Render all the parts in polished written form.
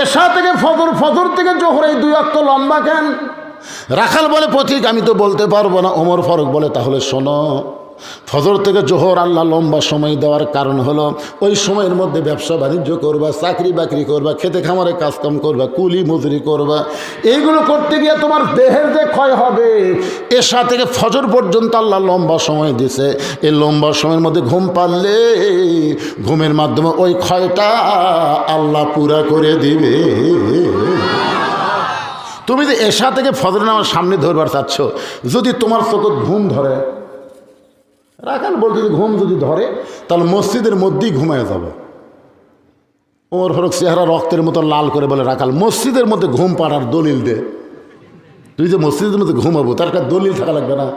এশা থেকে ফজর, ফজর থেকে জোহর, এই 2 ওয়াক্ত লম্বা কেন? রাখাল বলে পথিক আমি তো বলতে পারবো না। ওমর ফারুক বলে তাহলে শোনো, ফজর থেকে জোহর আল্লাহ লম্বা সময় দেওয়ার কারণ হলো ওই সময়ের মধ্যে ব্যবসা বাণিজ্য করবা, চাকরি বাকরি করবা, খেতে খামারে কাজকাম করবা, কুলি মজুরি করবা। এইগুলো করতে গিয়ে তোমার দেহের যে ক্ষয় হবে। এশা থেকে ফজর পর্যন্ত আল্লাহ লম্বা সময় দিছে। এই লম্বা সময়ের মধ্যে ঘুম পারলে ঘুমের মাধ্যমে ওই ক্ষয়টা আল্লাহ পুরা করে দিবে। তুমি যে এশা থেকে ফজর নামাজ সামনে ধরবার চাচ্ছ, যদি তোমার চোখে ঘুম ধরে, রাখাল বলতে ঘুম যদি ধরে তাহলে মসজিদের মধ্যেই ঘুমায় যাবে। ওমর ফারুক চেহারা রক্তের মতো লাল করে বলে, রাখাল মসজিদের মধ্যে ঘুম পাড়ার দলিল দে। তুই যে মসজিদের মধ্যে ঘুমাবো তার একটা দলিল থাকা লাগবে না?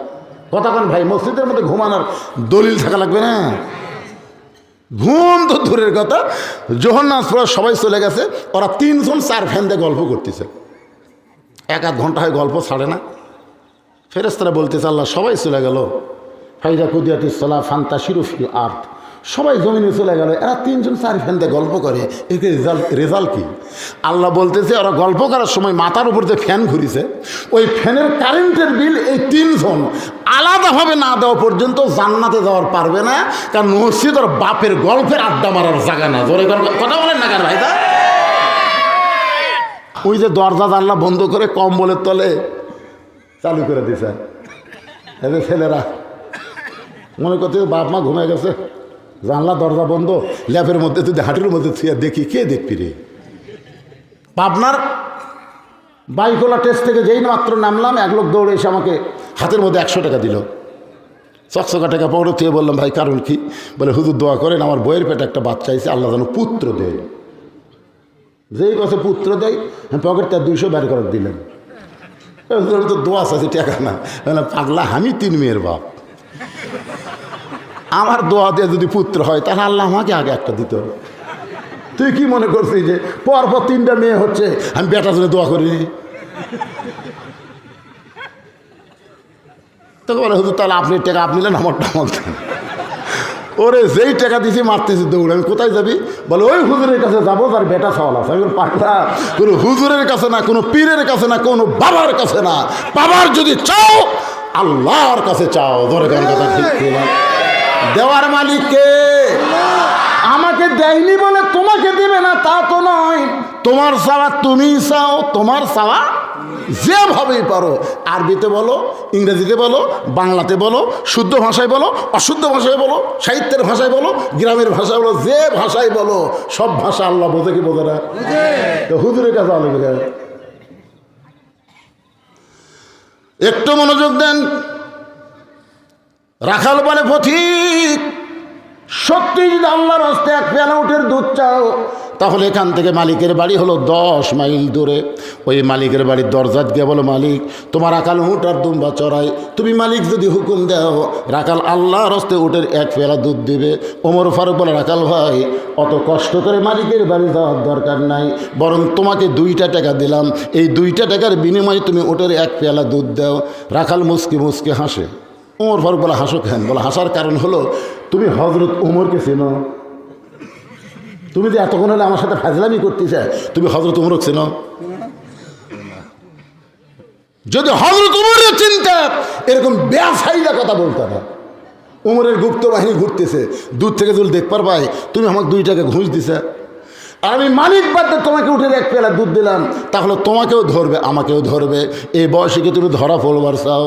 কথা কেন ভাই, মসজিদের মধ্যে ঘুমানোর দলিল থাকা লাগবে না? ঘুম তো দূরের কথা, যখন নাচ পড়া সবাই চলে গেছে, ওরা 3 জন 4 ফ্যান দিয়ে গল্প করতেছে। 1-1 ঘন্টা হয় গল্প ছাড়ে না। ফেরেশতারা বলতেছে আল্লাহ সবাই চলে গেল, ফাইদা কুদিয়াতিস সালাহ ফান্তাশিরু ফিল আরদ, সবাই জমিনে চলে গেল, এরা 3 জন 4 ফ্যান দিয়ে গল্প করে, এর রেজাল্ট কি? আল্লাহ বলতেছে ওরা গল্প করার সময় মাথার উপর যে ফ্যান ঘুরিছে, ওই ফ্যানের কারেন্টের বিল এই 3 জন আলাদাভাবে না দেওয়া পর্যন্ত জান্নাতে যাওয়ার পারবে না। কারণ মসজিদ ওর বাপের গল্পের আড্ডা মারার জায়গা না। জোরে কথা বলেন না কার ভাইদা? ওই যে দরজা জানলা বন্ধ করে কম্বলের তলে চালু করে দিছে, এদের ছেলেরা মনে করতে বাপ মা ঘুমিয়ে গেছে, জানলা দরজা বন্ধ, ল্যাপের মধ্যে তুই হাঁটুর মধ্যে থুয়া দেখি, কে দেখবি রে? পাবনার বাইকোলা টেস্ট থেকে যেই মাত্র নামলাম, এক লোক দৌড়ে এসে আমাকে হাতের মধ্যে 100 টাকা দিল। চকচকা টাকা পড়ে থুয়ে বললাম ভাই কারণ কি? বলে হুজুর দোয়া করেন, আমার বইয়ের পেটে একটা বাচ্চা আছে, আল্লাহ যেন পুত্র দেয়। যেই কাছে পুত্র দেয়, পকেটটা 200 বের করে দিলেন। তো দোয়া আছে টাকা না, পাগলা আমি 3 মেয়ের বাপ, আমার দোয়া দিয়ে যদি পুত্র হয় তাহলে আল্লাহ আমাকে আগে একটা দিত। তুই কি মনে করছিস যে পরপর 3টা মেয়ে হচ্ছে আমি বেটার জন্য দোয়া করিনি? তোকে বলে হুজুর তাহলে আপনি টাকা আপনি নেন, আমারটা আমার দেন। ওরে যেই টাকা দিছি মারতেছি দৌড়। আমি কোথায় যাবি? বলে ওই হুজুরের কাছে যাবো তার বেটা সওয়াল আছে। আমি পাগলা, কোনো হুজুরের কাছে না, কোনো পীরের কাছে না, কোনো বাবার কাছে না, বাবার যদি চাও আল্লাহর কাছে চাও। ধরে কোন কথা ঠিক না? দেওয়ার মালিক কে? আমাকে দেয়নি বলে তোমাকে দেবে না তা তো নয়। তোমার চাওয়া তুমি চাও, তোমার চাওয়া যেভাবেই পারো, আরবিতে বলো, ইংরেজিতে বলো, বাংলাতে বলো, শুদ্ধ ভাষায় বলো, অশুদ্ধ ভাষায় বলো, সাহিত্যের ভাষায় বলো, গ্রামের ভাষায় বলো, যে ভাষায় বলো, সব ভাষা আল্লাহ বোঝে কি বোঝে না? তো হুজুরের কাছে আলো বোঝে। একটু মনোযোগ দেন। রাখাল বলে পথিক সত্যি যদি আল্লাহর হস্তে 1 পেয়ালা উটের দুধ চাও, তাহলে এখান থেকে মালিকের বাড়ি হলো 10 মাইল দূরে। ওই মালিকের বাড়ির দরজাত গিয়ে বলো মালিক তোমার রাখাল উট আর দুম্বা চড়াই, তুমি মালিক যদি হুকুম দাও রাখাল আল্লাহর হস্তে উটের 1 পেয়ালা দুধ দিবে। ওমর ফারুক বলে রাখাল ভাই অত কষ্ট করে মালিকের বাড়ি যাওয়ার দরকার নাই, বরং তোমাকে 2টা টাকা দিলাম, এই 2টা টাকার বিনিময়ে তুমি উটের 1 পেয়ালা দুধ দাও। রাখাল মুসকি মুসকি হাসে। ওমর ফারুক বলে হাসো কেন? বলে হাসার কারণ হলো তুমি হজরত উমরকে চেনো? তুমি যে এতক্ষণ হলে আমার সাথে ফাজলামি করতেছে, তুমি হজরত উমরকে চেনো? যদি হজরত উমরের চিন্তা এরকম বেআসাইদা কথা বলতে না। উমরের গুপ্ত বাহিনী ঘুরতেছে, দূর থেকে যদি দেখ পারবাই তুমি আমাকে 2 টাকা ঘুষ দিছে, আর আমি মালিক বাদে তোমাকে উঠে 1 পেয়ালা দুধ দিলাম, তাহলে তোমাকেও ধরবে আমাকেও ধরবে। এই বয়সে কি তুমি ধরা পড়বার চাও?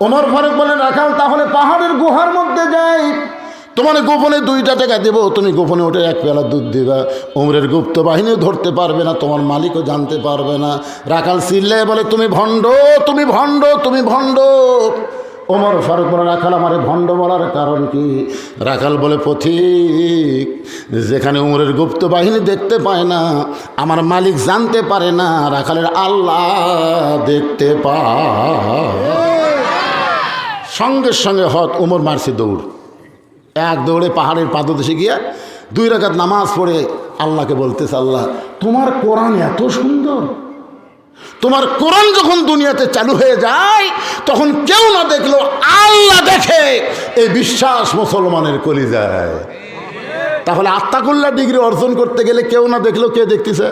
ওমর ফারুক বলে রাখাল তাহলে পাহাড়ের গুহার মধ্যে যাই, তোমার গোপনে 2টা টাকা দেবো, তুমি গোপনে উঠে 1 পেয়ালা দুধ দিবা। উমরের গুপ্ত বাহিনীও ধরতে পারবে না, তোমার মালিকও জানতে পারবে না। রাখাল চিল্লায় বলে তুমি ভণ্ড, তুমি ভণ্ড, তুমি ভণ্ড। ওমর ফারুক বলে রাখাল আমারে ভণ্ড বলার কারণ কি? রাখাল বলে পথিক যেখানে উমরের গুপ্ত বাহিনী দেখতে পায় না, আমার মালিক জানতে পারে না, রাখালের আল্লাহ দেখতে পায়। সঙ্গে সঙ্গে হত উমর মারছে দৌড়, 1 দৌড়ে পাহাড়ের পাদদেশে গিয়ে 2 রাকাত নামাজ পড়ে আল্লাহকে বলতেছে আল্লাহ তোমার কোরআন এত সুন্দর, তোমার কোরআন যখন দুনিয়াতে চালু হয়ে যায় তখন কেউ না দেখলো আল্লাহ দেখে, এই বিশ্বাস মুসলমানের কলিজায়। তাহলে আত্তাকুল্লাহ ডিগ্রি অর্জন করতে গেলে কেউ না দেখলো কে দেখতেছে?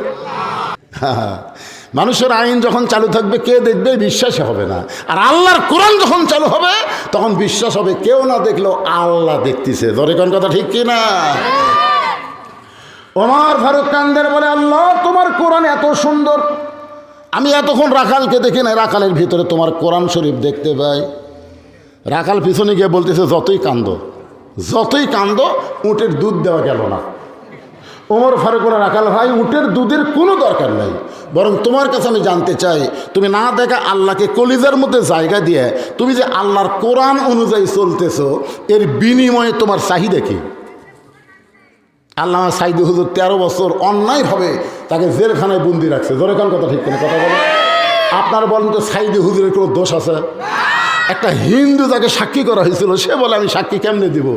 মানুষের আইন যখন চালু থাকবে কে দেখবে বিশ্বাসই হবে না, আর আল্লাহর কোরআন যখন চালু হবে তখন বিশ্বাস হবে কেউ না দেখলেও আল্লাহ দেখতেছে। ধরে কোন কথা ঠিক কি না? ওমর ফারুক কান্দের বলে, আল্লাহ তোমার কোরআন এত সুন্দর, আমি এতক্ষণ রাখালকে দেখি না, রাখালের ভিতরে তোমার কোরআন শরীফ দেখতে পাই। রাখাল পিছনে গিয়ে বলতেছে, যতই কান্দ উটের দুধ দেওয়া গেল না। ওমর ফারুক বলে, রাখাল ভাই উটের দুধের কোনো দরকার নাই, বরং তোমার কাছে আমি জানতে চাই তুমি না দেখা আল্লাহকে কলিজার মধ্যে জায়গা দিয়ে তুমি যে আল্লাহর কোরআন অনুযায়ী চলতেছো এর বিনিময়ে তোমার চাহিদা কি? আল্লামা সাইদি হুজুর 13 বছর অন্যায়ভাবে তাকে জেলখানায় বন্দি রাখছে। জোরে কোন কথা ঠিক কিনা কথা বলো। আপনার বলেন তো সাইদি হুজুরের কোনো দোষ আছে? একটা হিন্দু যাকে সাক্ষী করা হয়েছিল সে বলে আমি সাক্ষী কেমনে দিব?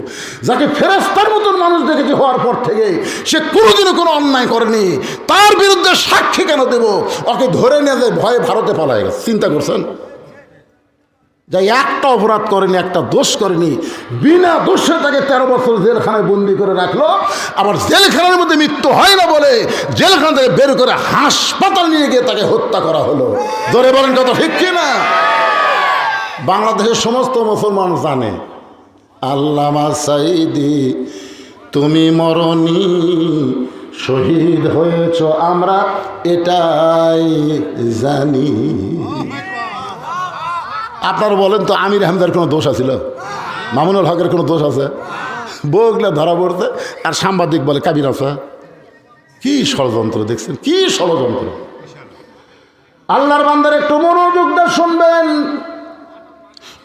যাকে ফেরেশতার মতন মানুষ দেখেছে হওয়ার পর থেকে সে কোনোদিনও কোনো অন্যায় করেনি, তার বিরুদ্ধে সাক্ষী কেন দেব? ওকে ধরে নিয়ে যায় ভয়ে ভারতে পালায় গেছে। চিন্তা করছেন? যাই একটা অপরাধ করেনি, একটা দোষ করেনি, বিনা দোষে তাকে 13 বছর জেলখানায় বন্দি করে রাখলো। আবার জেলখানার মধ্যে মৃত্যু হয় না বলে জেলখানা থেকে বের করে হাসপাতাল নিয়ে গিয়ে তাকে হত্যা করা হলো। ধরে বলেন কথা ঠিক কিনা? বাংলাদেশের সমস্ত মুসলমান জানে আল্লামা সাইদি তুমি মরনি, শহীদ হয়েছ আমরা এটাই জানি। আপনারা বলেন তো আমির আহমেদের কোনো দোষ আছিল? মামুনুল হকের কোনো দোষ আছে? বউগুলা ধরা পড়তে আর সাংবাদিক বলে কাবির আছে। কি ষড়যন্ত্র দেখছেন, কি ষড়যন্ত্র! আল্লাহর বান্দার একটু মনোযোগ দিয়ে শুনবেন।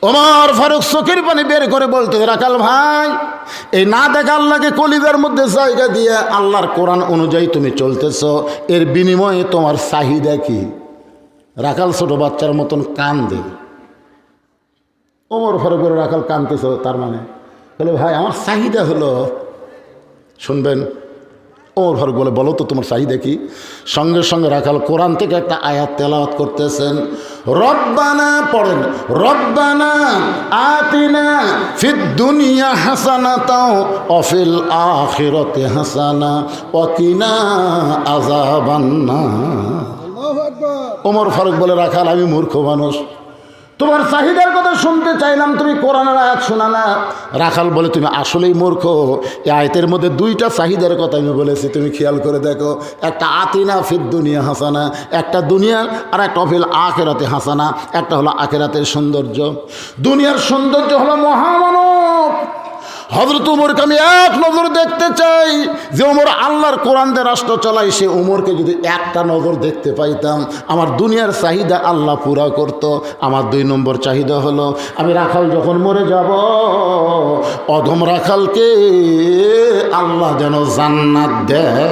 ওমর ফারুক চোখের পানি বের করে বলতে, রাখাল ভাই এই না দেখা আল্লাহকে কলিজার মধ্যে জায়গা দিয়ে আল্লাহর কোরআন অনুযায়ী তুমি চলতেছ, এর বিনিময়ে তোমার চাহিদা কি? রাখাল ছোট বাচ্চার মতন কান্দে। ওমর ফারুক করে, রাখাল কানতেছ তার মানে? বলে ভাই আমার চাহিদা হলো, শুনবেন। ওমর ফারুক বলে, বলো তো তোমার চাহিদা কি? সঙ্গে সঙ্গে রাখাল কোরআন থেকে একটা আয়াত তেলাওয়াত করতেছেন। রব্বানা পড়েন, রব্বানা আতিনা ফিদ দুনিয়া হাসানাতাও ওয়া ফিল আখিরাতি হাসানা ওয়া কিনা আযাবান্নার। আল্লাহু আকবার। ওমর ফারুক বলে, রাখাল আমি মূর্খ মানুষ, তোমার চাহিদার কথা শুনতে চাইলাম, তুমি কোরআনের আয়াত শোনা না। রাখাল বলে, তুমি আসলেই মূর্খ। এই আয়াতের মধ্যে 2টা চাহিদার কথা আমি বলেছি, তুমি খেয়াল করে দেখো। একটা আতিনা ফিদ দুনিয়া হাসানা, একটা দুনিয়ার, আর একটা ফিল আখিরাতে হাসানা, একটা হলো আখিরাতের সৌন্দর্য। দুনিয়ার সৌন্দর্য হলো মহামানব হযরত উমরকে আমি এক নজর দেখতে চাই। যে উমর আল্লাহর কোরআন দিয়ে রাষ্ট্র চালায়, সে উমরকে যদি একটা নজর দেখতে পাইতাম আমার দুনিয়ার চাহিদা আল্লাহ পুরা করত। আমার 2 নম্বর চাহিদা হলো আমি রাখাল যখন মরে যাব, অধম রাখালকে আল্লাহ যেন জান্নাত দেয়।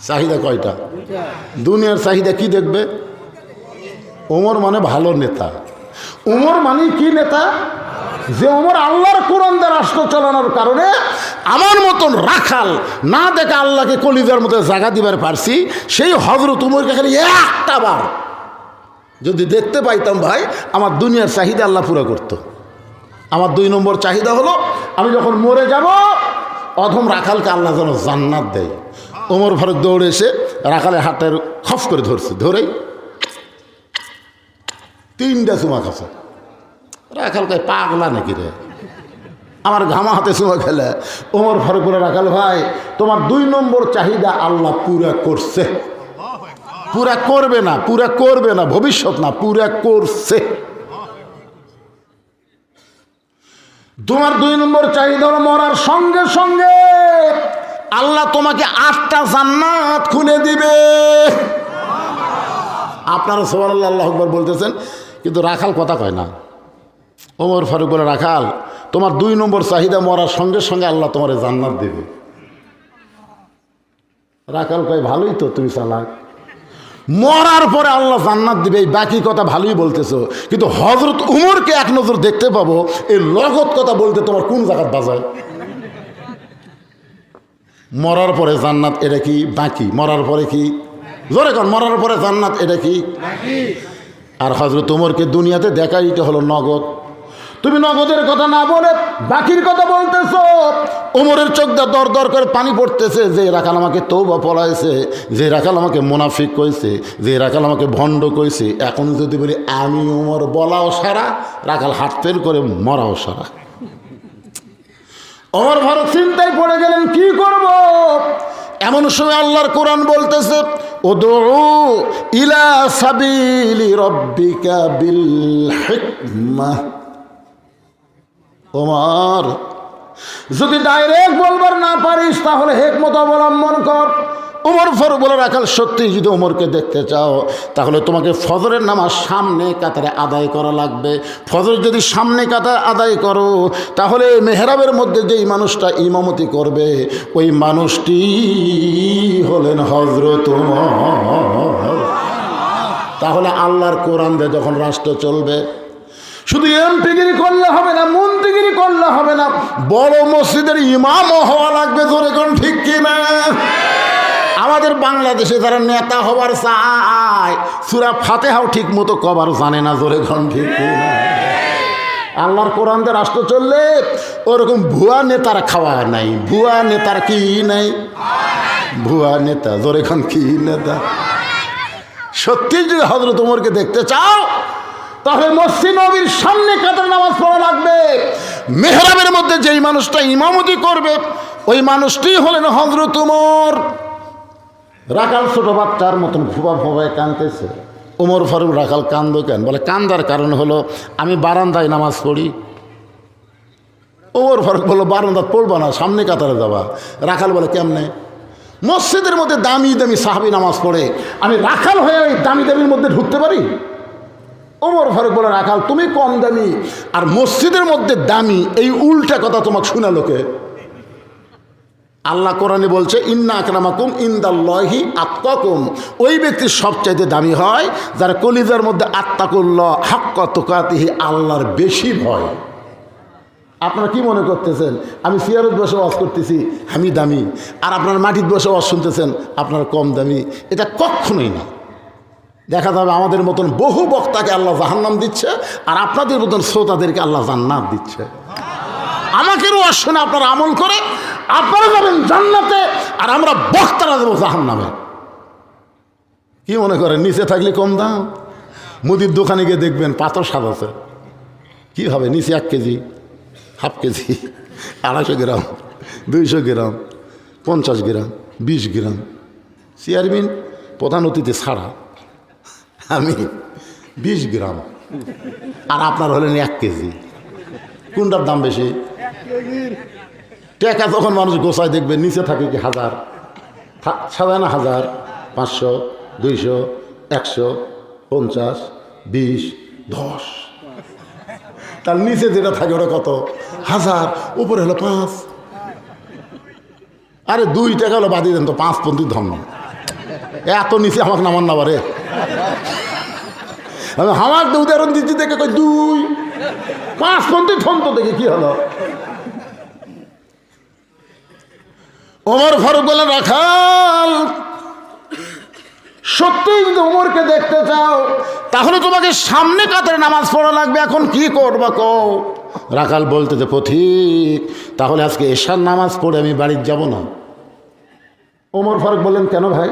চাহিদা কয়টা? দুনিয়ার চাহিদা কি দেখবে? উমর মানে ভালো নেতা। উমর মানে কি নেতা? যে ওমর আল্লাহর কোরআন দিয়ে রাষ্ট্র চালানোর কারণে আমার মতন রাখাল না দেখে আল্লাহকে কলিজার মধ্যে জায়গা দিবার পারছি। সেই হযরত উমরকে খালি একটা বার যদি দেখতে পাইতাম ভাই, আমার দুনিয়ার চাহিদা আল্লাহ পুরা করত। আমার 2 নম্বর চাহিদা হলো আমি যখন মরে যাব, অধম রাখালকে আল্লাহ যেন জান্নাত দেয়। ওমর ফারুক দৌড়ে এসে রাখালের হাতের খফ করে ধরছে, ধরেই 3টা চুমা খাচ্ছে। রাখাল কয় পাগলা নাকি রে, আমার ঘামা হাতে চুমা খেলে। ওমর ফারুক বলে, রাখাল ভাই তোমার 2 নম্বর চাহিদা আল্লাহ পুরা করছে। পুরা করবে না, পুরা করবে না, ভবিষ্যৎ না, পুরা করছে। তোমার 2 নম্বর চাহিদা হলো মরার সঙ্গে সঙ্গে আল্লাহ তোমাকে 8টা জান্নাত খুলে দিবে। আপনারা সুবহানাল্লাহ আল্লাহু আকবার বলতেছেন, কিন্তু রাখাল কথা কয় না। ওমর ফারুক বলে, রাখাল তোমার 2 নম্বর চাহিদা মরার সঙ্গে সঙ্গে আল্লাহ তোমার জান্নাত দেবে। রাখাল কয় ভালোই তো, তুমি চালাক, মরার পরে আল্লাহ জান্নাত দিবে, এই বাকি কথা ভালোই বলতেছো, কিন্তু হযরত উমরকে এক নজর দেখতে পাবো, এই লগত কথা বলতে তোমার কোন জায়গায় বাজায়? মরার পরে জান্নাত এটা কি বাকি? মরার পরে কি? জোরে কর, মরার পরে জান্নাত এটা কি? আর হযরত উমরকে দুনিয়াতে দেখাই এটা হলো নগদ। তুমি নগদের কথা না বলে বাকির কথা বলতেছ। ওমরের চোখ দিয়ে দর দর করে পানি পড়তেছে। যে রাখাল আমাকে তওবা পড়াইছে, যে রাখাল আমাকে মুনাফিক কইছে, যে রাখাল আমাকে ভণ্ড কইছে, এখন যদি বলি আমি ওমর বলাও সারা, রাখাল হাত ফের করে মরাও সারা। ওমর ফারুক চিন্তায় পড়ে গেলেন, কি করব? এমন সময় আল্লাহর কোরআন বলতেছে, উদউ ইলা সাবিলি রাব্বিকা বিল হিকমাহ। ওমর, যদি ডাইরেক্ট বলবার না পারিস তাহলে হিকমত অবলম্বন কর। ওমর ফারুক বলে, রাখাল সত্যি যদি ওমরকে দেখতে চাও তাহলে তোমাকে ফজরের নামাজ সামনে কাতারে আদায় করা লাগবে। ফজর যদি সামনে কাতারে আদায় করো তাহলে মেহরাবের মধ্যে যেই মানুষটা ইমামতি করবে ওই মানুষটি হলেন হযরত ওমর। তাহলে আল্লাহর কোরআন দিয়ে যখন রাষ্ট্র চলবে, শুধু এমপিগিরি করলে হবে না, মন্ত্রীগিরি করলে হবে না, বড় মসজিদের ইমামও হওয়া লাগবে। জোরে কোন ঠিক কিনা? আমাদের বাংলাদেশে যারা নেতা হবার চায় সূরা ফাতিহাও ঠিক মতো কবার জানে না। জোরে কোন ঠিক কিনা? আল্লাহর কোরআন দিয়ে রাষ্ট্র চললে ওরকম ভুয়া নেতার খাওয়া নাই। ভুয়া নেতার কি নাই? ভুয়া নেতা। জোরে কোন কি নেতা? সত্যি যদি হযরত ওমরকে দেখতে চাও তাহলে মসজিদ নববীর সামনে কাতার নামাজ পড়া লাগবে। মেহরাবের মধ্যে যেই মানুষটা ইমামতি করবে ওই মানুষটি হলেন হযরত ওমর। রাখাল ছোট বাচ্চার মতন ফুবা ফুবায় কাঁদতেছে। ওমর ফারুক, রাখাল কান্দো কেন? বলে, কান্দার কারণ হলো আমি বারান্দায় নামাজ পড়ি। ওমর ফারুক বললো, বারান্দা পড়বা না, সামনে কাতারে যাবা। রাখাল বলে, কেমনে? মসজিদের মধ্যে দামি দামি সাহাবী নামাজ পড়ে, আমি রাখাল হয়ে ওই দামি দামির মধ্যে ঢুকতে পারি? ওমর ফারুক বলে, রাখাল তুমি কম দামি আর মসজিদের মধ্যে দামি, এই উল্টা কথা তোমাকে শোনালো কে? আল্লাহ কোরআনে বলছে, ইন্না আকরামাকুম ইনদাল্লাহি আতকাকুম। ওই ব্যক্তির সবচাইতে দামি হয় যারা কলিজার মধ্যে আত্তাকুল্লাহ হাক্কা তুকাতিহি, আল্লাহর বেশি ভয়। আপনারা কি মনে করতেছেন আমি সিয়ারত বসে ওয়াজ করতেছি আমি দামি, আর আপনার মাটির বসে ওয়াজ শুনতেছেন আপনার কম দামি? এটা কখনোই না। দেখা যাবে আমাদের মতন বহু বক্তাকে আল্লাহ জাহান্নাম দিচ্ছে, আর আপনাদের মতন শ্রোতাদেরকে আল্লাহ জান্নাত দিচ্ছে। আমাকেও ওয়াজ শুনে আপনারা আমল করে আপনারা যাবেন জান্নাতে, আর আমরা বক্তারা দেবো জাহান্নামে। কি মনে করেন নিচে থাকলে কম দাম? মুদির দোকানে গিয়ে দেখবেন পাথর স্বাদ আছে, কী হবে? নিচে 1 কেজি, হাফ কেজি, 250 গ্রাম, 200 গ্রাম, 50 গ্রাম, 20 গ্রাম। চেয়ারম্যান প্রধান অতিথি ছাড়া আমি 20 গ্রাম, আর আপনার হলেন 1 কেজি। কোনটার দাম বেশি? টাকা যখন মানুষ গোছায় দেখবে নিচে থাকে কি 1000, সাদা না 1000, 500, 200, 100, 50, 20, 10। তার নিচে যেটা থাকে ওটা কত? 1000, উপরে হলো 5। আরে 2 টাকা হলো বাদিয়ে দেন তো, 5পন্থী ধর্ম। এত নিচে আমাকে নামান না পারে। আমার উদাহরণ দিচ্ছি দেখে কই 2, 5পন্থী ধন্ত দেখে কি হলো? ওমর ফারুক বলে, রাখাল সত্যি যদি ওমরকে দেখতে চাও তাহলে তোমাকে সামনে কাতারে নামাজ পড়া লাগবে। এখন কি করবা কও? রাখাল বলতে যে, পথিক তাহলে আজকে এশার নামাজ পড়ে আমি বাড়ি যাব না। ওমর ফারুক বললেন, কেন ভাই?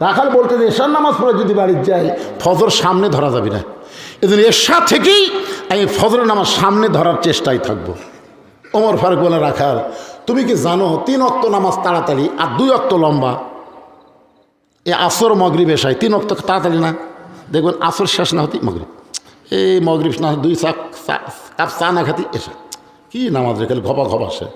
রাখাল বলতে যে, এশার নামাজ পড়ে যদি বাড়ি যাই ফজর সামনে ধরা যাবে না, এদিন এশা থেকেই আমি ফজরের নামাজ সামনে ধরার চেষ্টায় থাকবো। ওমর ফারুক বলে, রাখাল তুমি কি জানো 3 ওয়াক্ত নামাজ তাড়াতাড়ি আর 2 ওয়াক্ত লম্বা? এ আসর মগরিব এশায় 3 ওয়াক্ত তাড়াতাড়ি না, দেখবেন আসর শেষ না হতেই মগরিব, এই মগরিব না 2 কাপ চা না খাতি এসা কি নামাজ রেখে ঘপা ঘপা আসে।